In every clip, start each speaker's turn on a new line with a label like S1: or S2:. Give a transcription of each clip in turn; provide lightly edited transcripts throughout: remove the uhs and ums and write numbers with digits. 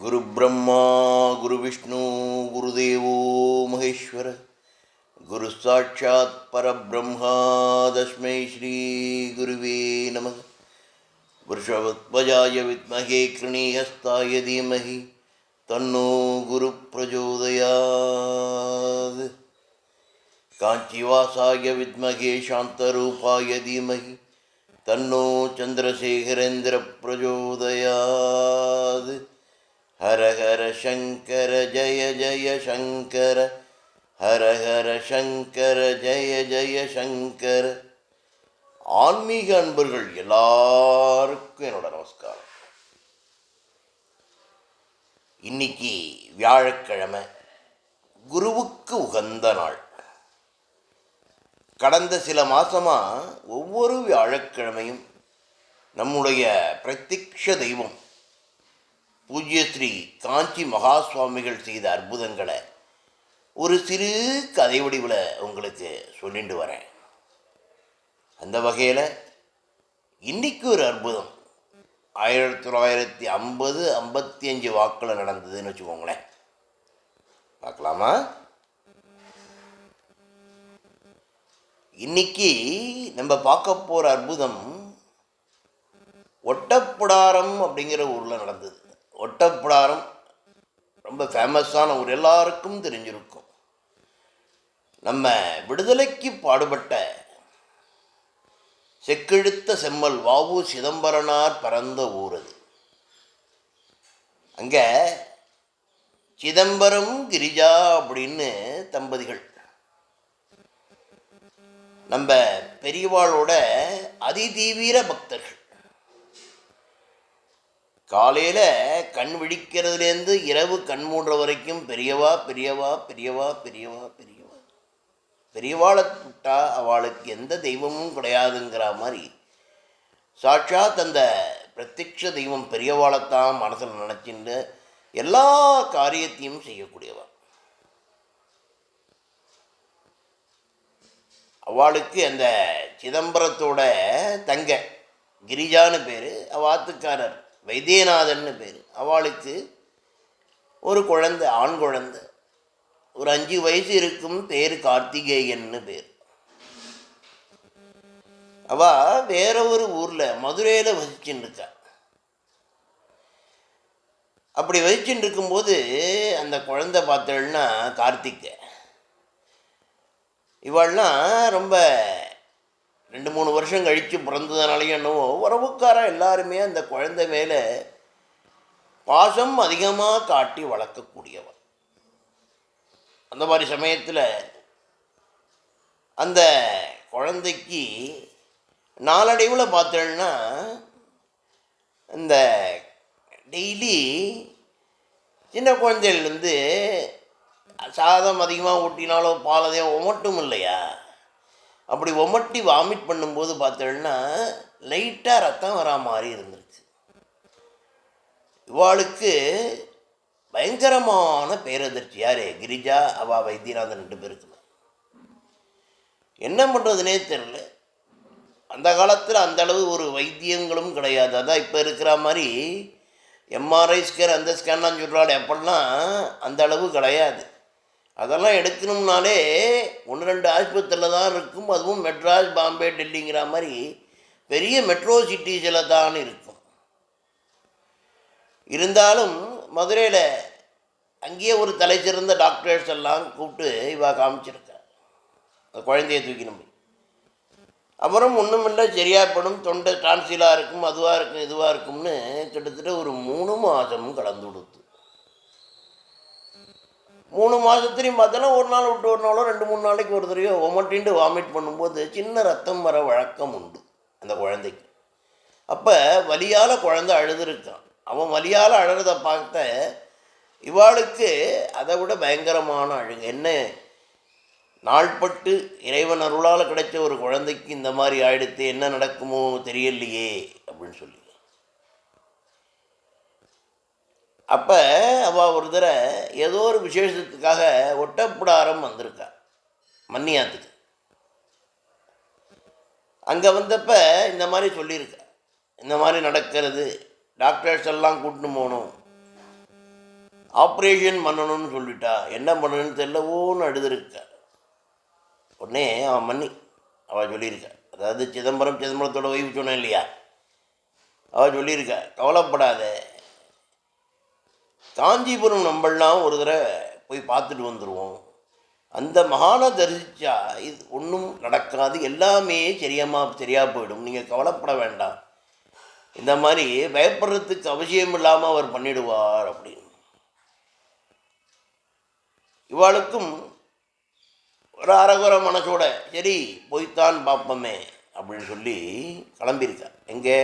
S1: குரு பிரம்மா குரு விஷ்ணு குருதேவோ மகேஸ்வர குரு சாட்சாத் பரபிரம்மா தஸ்மை ஸ்ரீ குருவே நம. விருஷபத்வஜாய வித்மஹே கிருணீஹஸ்தாய தீமஹி தன்னோ குரு பிரச்சோதயாத். காஞ்சிவாசாய வித்மஹே சாந்தரூபாய தீமஹி தன்னோ சந்திரசேகரேந்திர பிரச்சோதயாத். ஹர ஹர சங்கர ஜய ஜய சங்கர, ஹர ஹர சங்கர ஜய ஜய சங்கர. ஆன்மீக அன்பர்கள் எல்லாருக்கும் என்னோட நமஸ்காரம். இன்னைக்கு வியாழக்கிழமை, குருவுக்கு உகந்த நாள். கடந்த சில மாசமாக ஒவ்வொரு வியாழக்கிழமையும் நம்முடைய பிரத்யக்ஷ தெய்வம் பூஜ்ய ஸ்ரீ காஞ்சி மகா சுவாமிகள் செய்த அற்புதங்களை ஒரு சிறு கதை வடிவில் உங்களுக்கு சொல்லிட்டு வரேன். அந்த வகையில் இன்னைக்கு ஒரு அற்புதம் 1950-55 வாக்கில் நடந்ததுன்னு வச்சுக்கோங்களேன். பார்க்கலாமா? இன்னைக்கு நம்ம பார்க்க போகிற அற்புதம் ஒட்டப்பிடாரம் அப்படிங்கிற ஊரில் நடந்தது. ஒட்டப்பிடாரம் ரொம்ப ஃபேமஸான ஊர், எல்லாருக்கும் தெரிஞ்சிருக்கும். நம்ம விடுதலைக்கு பாடுபட்ட செக்கெழுத்த செம்மல் வ.உ. சிதம்பரனார் பிறந்த ஊர் அது. அங்கே சிதம்பரம் கிரிஜா அப்படின்னு தம்பதிகள் நம்ம பெரியவாளோட அதிதீவிர பக்தர்கள். காலையில் கண் விழிக்கிறதுலேருந்து இரவு கண் மூடுற வரைக்கும் பெரியவா பெரியவா பெரியவா பெரியவா பெரியவா. பெரியவாளை விட்டா அவளுக்கு எந்த தெய்வமும் கிடையாதுங்கிற மாதிரி சாட்சாத் அந்த பிரத்யக்ஷ தெய்வம் பெரியவாளைத்தான் மனசில் நினச்சின்னு எல்லா காரியத்தையும் செய்யக்கூடியவா. அவளுக்கு அந்த சிதம்பரத்தோட தங்க கிரிஜான்னு பேர், அவாத்துக்காரர் வைத்தியநாதன்னு பேர். அவளுக்கு ஒரு குழந்தை, ஆண் குழந்தை, ஒரு 5 வயசு இருக்கும், பேர் கார்த்திகேயன்னு பேர். அவள் வேற ஒரு ஊரில் மதுரையில் வசிச்சுட்டு இருக்கா. அப்படி வசிச்சுட்டு இருக்கும்போது அந்த குழந்தை பார்த்தேன்னா கார்த்திகை, இவள்லாம் ரொம்ப 2-3 வருஷம் கழித்து பிறந்ததுனாலையும் என்னவோ உறவுக்கார எல்லாருமே அந்த குழந்தை மேலே பாசம் அதிகமாக காட்டி வளர்க்கக்கூடியவன். அந்த மாதிரி சமயத்தில் அந்த குழந்தைக்கு நாளடைவில் பார்த்தோன்னா இந்த டெய்லி சின்ன குழந்தையிலேருந்து சாதம் அதிகமாக ஊட்டினாலோ பாலதையும் ஒமட்டும் இல்லையா, அப்படி ஒமட்டி வாமிட் பண்ணும்போது பார்த்தோன்னா லைட்டாக ரத்தம் வரா மாதிரி இருந்துருச்சு. இவாளுக்கு பயங்கரமான பேரதிர்ச்சி. யார்? கிரிஜா, அவா வைத்தியநாதன் 2 பேருக்குமே. என்ன பண்ணுறதுனே தெரில. அந்த காலத்தில் அந்த அளவு ஒரு வைத்தியங்களும் கிடையாது. அதான் இப்போ இருக்கிற மாதிரி எம்ஆர்ஐ ஸ்கேன் அந்த ஸ்கேன்லாம் சொல்கிறாள். எப்படிலாம் அந்த அளவு கிடையாது. அதெல்லாம் எடுக்கணும்னாலே 1-2 ஆஸ்பத்திரியில் தான் இருக்கும். அதுவும் மெட்ராஸ், பாம்பே, டெல்லிங்கிற மாதிரி பெரிய மெட்ரோ சிட்டிஸில் தான் இருக்கும். இருந்தாலும் மதுரையில் அங்கேயே ஒரு தலை சிறந்த டாக்டர்ஸ் எல்லாம் கூப்பிட்டு இவா காமிச்சிருக்கா. அந்த குழந்தைய தூக்கினோம். அப்புறம் ஒன்றுமில்லை, சரியாகப்படும், தொண்டை டான்சிலாக இருக்கும், அதுவாக இருக்கும், இதுவாக இருக்கும்னு கிட்டத்தட்ட ஒரு 3 மாதம் கலந்து கொடுத்து. 3 மாதத்துலையும் பார்த்தோன்னா ஒரு நாள் விட்டு ஒரு நாளோ 2-3 நாளைக்கு ஒரு தடவையோ ஒமட்டின்ட்டு வாமிட் பண்ணும்போது சின்ன ரத்தம் வர வழக்கம் உண்டு அந்த குழந்தைக்கு. அப்போ வலியால் குழந்தை அழுதுருக்கான். அவன் வலியால் அழுறதை பார்த்த இவாளுக்கு அதை விட பயங்கரமான அழுகு. என்ன நாள்பட்டு இறைவன் அருளால் கிடைச்ச ஒரு குழந்தைக்கு இந்த மாதிரி ஆயிடுத்து, என்ன நடக்குமோ தெரியலையே அப்படின்னு சொல்லி. அப்போ அவள் ஒரு தடவை ஏதோ ஒரு விசேஷத்துக்காக ஒட்டப்பிடாரம் வந்திருக்கா, மன்னியாத்துக்கு. அங்கே வந்தப்போ இந்த மாதிரி சொல்லியிருக்கா, இந்த மாதிரி நடக்கிறது, டாக்டர்ஸ் எல்லாம் கூட்டின்னு போகணும், ஆப்ரேஷன் பண்ணணும்னு சொல்லிட்டா, என்ன பண்ணணும்னு தெரியல, ஓன்னு அழுதுருக்க. உடனே அவள் சொல்லியிருக்கா, அதாவது சிதம்பரத்தோட ஒய்ஃப் சொன்னேன் இல்லையா, அவள் சொல்லியிருக்கா, கவலைப்படாத, காஞ்சிபுரம் நம்மளாம் ஒரு தடவை போய் பார்த்துட்டு வந்துடுவோம், அந்த மகானை தரிசித்தா இது ஒன்றும் நடக்காது, எல்லாமே சரியாக போயிடும், நீங்கள் கவலைப்பட வேண்டாம், இந்த மாதிரி பயப்படுறதுக்கு அவசியம் இல்லாமல் அவர் பண்ணிடுவார் அப்படின்னு. இவாளுக்கும் ஒரு அரகுர மனசோட சரி போய்த்தான் பார்ப்போமே அப்படின்னு சொல்லி கிளம்பியிருக்கா. எங்கே?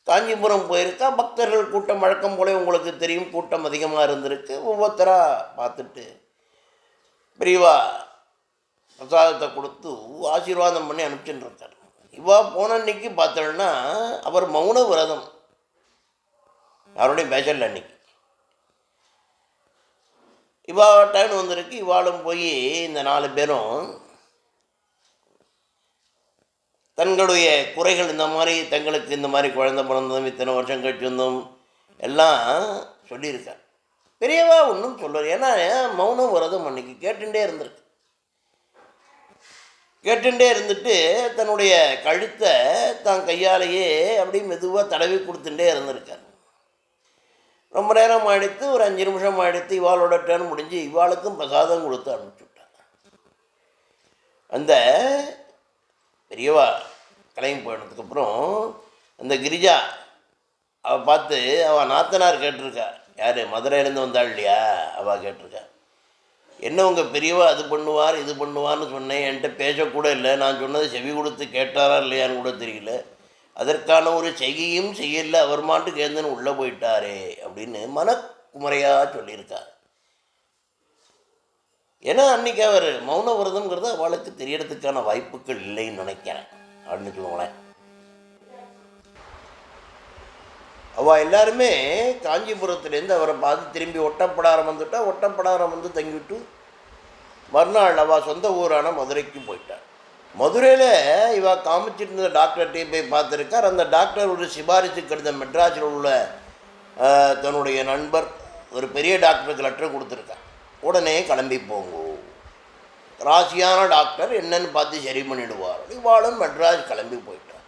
S1: காஞ்சிபுரம் போயிருக்கா. பக்தர்கள் கூட்டம் வழக்கம் போல உங்களுக்கு தெரியும், கூட்டம் அதிகமாக இருந்திருக்கு. ஒவ்வொருத்தராக பார்த்துட்டு பெரியவா பிரசாதத்தை கொடுத்து ஆசீர்வாதம் பண்ணி அனுப்பிச்சுட்டு இருக்கார். இவா போன அன்னைக்கு பார்த்தோன்னா அவர் மௌன விரதம், யாரோடையும் பேசல அன்னைக்கு. இவா டைம் வந்திருக்கு. இவாளும் போய் இந்த 4 பேரும் தங்களுடைய குறைகள், இந்த மாதிரி தங்களுக்கு இந்த மாதிரி குழந்தை பிறந்ததும் இத்தனை வருஷம் கழிச்சு வந்தோம் எல்லாம் சொல்லியிருக்கார். பெரியவா ஒன்றும் சொல்லுவார், ஏன்னா மௌனம் விரதம் அன்னைக்கு கேட்டுட்டே இருந்துட்டு தன்னுடைய கழுத்தை தான் கையாலேயே அப்படியே மெதுவாக தடவி கொடுத்துட்டே இருந்திருக்கார். ரொம்ப நேரம் ஆகிடுத்து, ஒரு 5 நிமிஷம் ஆகிடுத்து. இவாளோட டேர்ன் முடிஞ்சு இவாளுக்கும் பிரசாதம் கொடுத்து அனுப்பிச்சுட்டாங்க. அந்த பெரியவா கிளம்பி போயினதுக்கப்புறம் அந்த கிரிஜா அவள் பார்த்து, அவள் நாத்தனார் கேட்டிருக்கா, யார் மதுரையிலேருந்து வந்தாள் இல்லையா, அவள் கேட்டிருக்கா, என்ன உங்கள் பெரியவா அது பண்ணுவார் இது பண்ணுவார்னு சொன்னேன், என்கிட்ட பேசக்கூட இல்லை, நான் சொன்னதை செவி கொடுத்து கேட்டாரா இல்லையான்னு கூட தெரியல, அதற்கான ஒரு செய்கையும் செய்யல, அவர் மாட்டுக்கு ஏந்தன்னு உள்ளே போயிட்டாரே அப்படின்னு மனக்குமரையாக சொல்லியிருக்கார். ஏன்னா அன்றைக்கி அவர் மௌன விரதம்ங்கிறது அவளுக்கு தெரியறதுக்கான வாய்ப்புகள் இல்லைன்னு நினைக்கிறேன் அப்படின்னு சொல்லுவாங்களேன். அவள் எல்லாருமே காஞ்சிபுரத்துலேருந்து அவரை பார்த்து திரும்பி ஒட்டப்படாரம் வந்துட்டா. ஒட்டப்படாரம் வந்து தங்கிவிட்டு மறுநாள் அவள் சொந்த ஊரான மதுரைக்கு போயிட்டாள். மதுரையில் இவள் காமிச்சிட்டு இருந்த டாக்டர்கிட்டையும் போய் பார்த்துருக்கார். அந்த டாக்டர் ஒரு சிபாரிசு கடிதம் மெட்ராஸில் உள்ள தன்னுடைய நண்பர் ஒரு பெரிய டாக்டருக்கு லெட்டர் கொடுத்துருக்கார். உடனே கிளம்பி போங்க, ராசியான டாக்டர் என்னன்னு பார்த்து சரி பண்ணிவிடுவார். இவாளும் மெட்ராஸ் கிளம்பி போயிட்டார்.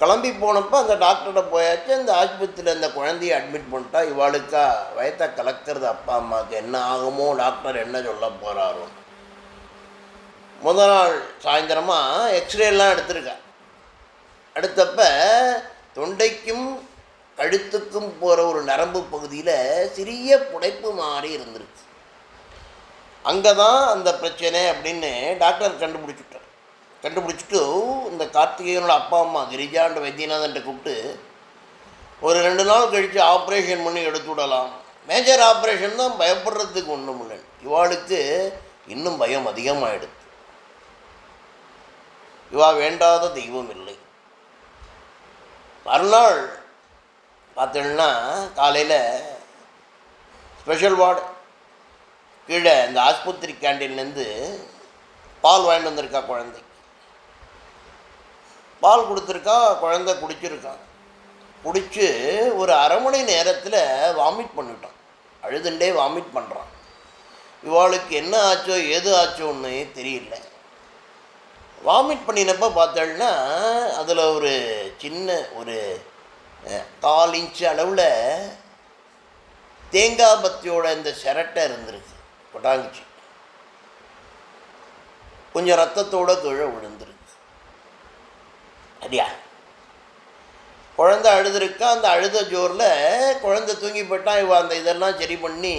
S1: கிளம்பி போனப்போ அந்த டாக்டர்கிட்ட போயாச்சு. அந்த ஆஸ்பத்திரியில் அந்த குழந்தைய அட்மிட் பண்ணிட்டா. இவாளுக்கா வயத்தை கலக்கிறது அப்பா அம்மாவுக்கு, என்ன ஆகுமோ, டாக்டர் என்ன சொல்ல போகிறாரோ. முதல் நாள் சாயந்தரமாக எக்ஸ்ரேலாம் எடுத்திருக்கா. எடுத்தப்ப தொண்டைக்கும் கழுத்துக்கும் போகிற ஒரு நரம்பு பகுதியில் சிறிய புடைப்பு மாறி இருந்திருக்கு. அங்கே தான் அந்த பிரச்சனை அப்படின்னு டாக்டர் கண்டுபிடிச்சிட்டு இந்த கார்த்திகேயனோட அப்பா அம்மா கிரிஜாண்ட வைத்தியநாதன்ட்ட கூப்பிட்டு ஒரு 2 நாள் கழித்து ஆப்ரேஷன் பண்ணி எடுத்து விடலாம், மேஜர் ஆப்ரேஷன் தான், பயப்படுறதுக்கு ஒன்றும் இல்லை. இவாளுக்கு இன்னும் பயம் அதிகமாகிடுது. இவா வேண்டாத தெய்வம் இல்லை. மறுநாள் பார்த்தீங்கன்னா காலையில் ஸ்பெஷல் வார்டு கீழே இந்த ஆஸ்பத்திரி கேண்டீன்லேருந்து பால் வாங்கிட்டு வந்திருக்கா. குழந்தைக்கு பால் கொடுத்துருக்கா. குழந்தை குடிச்சு ஒரு அரை மணி நேரத்தில் வாமிட் பண்ணிட்டான். அழுதுண்டே வாமிட் பண்ணுறான். இவாளுக்கு என்ன ஆச்சோ ஏது ஆச்சோன்னு தெரியல. வாமிட் பண்ணினப்போ பார்த்தோன்னா அதில் ஒரு சின்ன ஒரு 1/4 இன்ச்சு அளவில் தேங்காய் பத்தியோட இந்த சிரட்டை இருந்திருக்கு, கொட்டாங்குச்சி. கொஞ்சம் ரத்தத்தோடு கீழே விழுந்துருக்கு. அப்படியா குழந்தை அழுதுருக்கா. அந்த அழுத ஜோரில் குழந்தை தூங்கி போயிட்டான். இவன் அந்த இதெல்லாம் சரி பண்ணி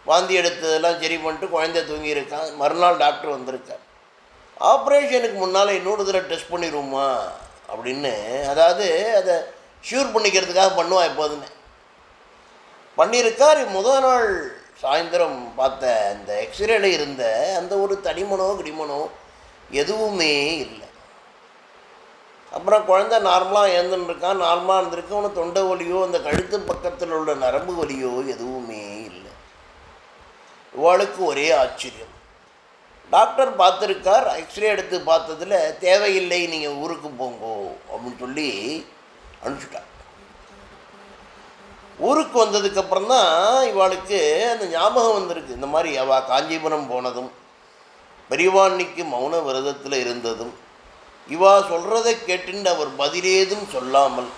S1: வாந்தி எடுத்ததெல்லாம் சரி பண்ணிட்டு குழந்தை தூங்கியிருக்கான். மறுநாள் டாக்டர் வந்திருக்கார். ஆப்ரேஷனுக்கு முன்னால் இன்னொரு தடவை டெஸ்ட் பண்ணிடுவோமா அப்படின்னு, அதாவது அதை ஷூர் பண்ணிக்கிறதுக்காக பண்ணுவான் எப்போதுமே. பண்ணியிருக்கார். முதல் நாள் சாயந்தரம் பார்த்த அந்த எக்ஸ்ரேல இருந்த அந்த ஒரு தடிமனோ கிடிமனோ எதுவுமே இல்லை. அப்புறம் குழந்தை நார்மலாக இருந்துருக்கான். நார்மலாக இருந்திருக்கு. அவனு தொண்டை வலியோ அந்த கழுத்து பக்கத்தில் உள்ள நரம்பு வலியோ எதுவுமே இல்லை. இவாளுக்கு ஒரே ஆச்சரியம். டாக்டர் பார்த்துருக்கார். எக்ஸ்ரே எடுத்து பார்த்ததில் தேவையில்லை, நீங்கள் ஊருக்கு போங்கோ அப்படின்னு சொல்லி அனுப்பிச்சுட்டார். ஊருக்கு வந்ததுக்கப்புறம் தான் இவாளுக்கு அந்த ஞாபகம் வந்திருக்கு. இந்த மாதிரி அவள் காஞ்சிபுரம் போனதும் பெரியவாண்ணிக்கு மௌன விரதத்தில் இருந்ததும் இவா சொல்கிறத கேட்டுண்டு அவர் பதிலேதும் சொல்லாமல்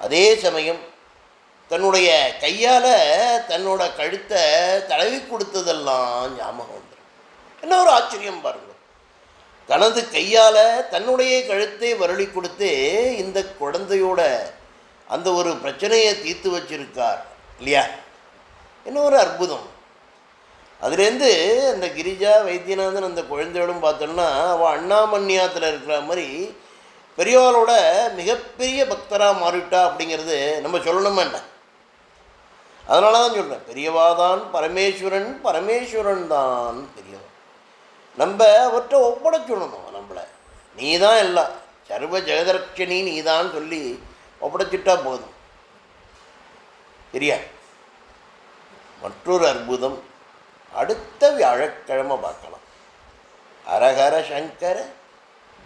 S1: அதே சமயம் தன்னுடைய கையால் தன்னோட கழுத்தை தடவி கொடுத்ததெல்லாம் ஞாபகம் வந்துடும். என்ன ஒரு ஆச்சரியம் பாருங்கள். தனது கையால் தன்னுடைய கழுத்தை வருளி கொடுத்து இந்த குழந்தையோட அந்த ஒரு பிரச்சனையை தீர்த்து வச்சிருக்கார் இல்லையா? என்ன ஒரு அற்புதம். அதுலேருந்து அந்த கிரிஜா வைத்தியநாதன் அந்த குழந்தையோடும் பார்த்தோம்னா அவள் அண்ணாமன்னியாத்தில் இருக்கிற மாதிரி பெரியவாளோட மிகப்பெரிய பக்தராக மாறிட்டா அப்படிங்கிறது நம்ம சொல்லணுமா என்ன? அதனால தான் சொல்கிறேன், பெரியவாதான் பரமேஸ்வரன், பரமேஸ்வரன் தான் பெரியவன். நம்ம அவர்கிட்ட ஒப்படைச்சுடணும். நம்மளை நீ தான் எல்லாம், சர்வ ஜெகதரட்சணி நீ தான் சொல்லி ஒப்படைச்சிட்டா போதும். சரியா? மற்றொரு அற்புதம் அடுத்த வியாழக்கிழமை பார்க்கலாம். ஹரஹர சங்கர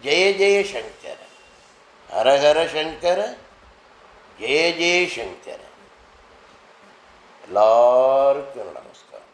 S1: ஜெய ஜெய சங்கர, ஹரஹர சங்கர ஜெய ஜெய சங்கர. எல்லாருக்கும் நமஸ்காரம்.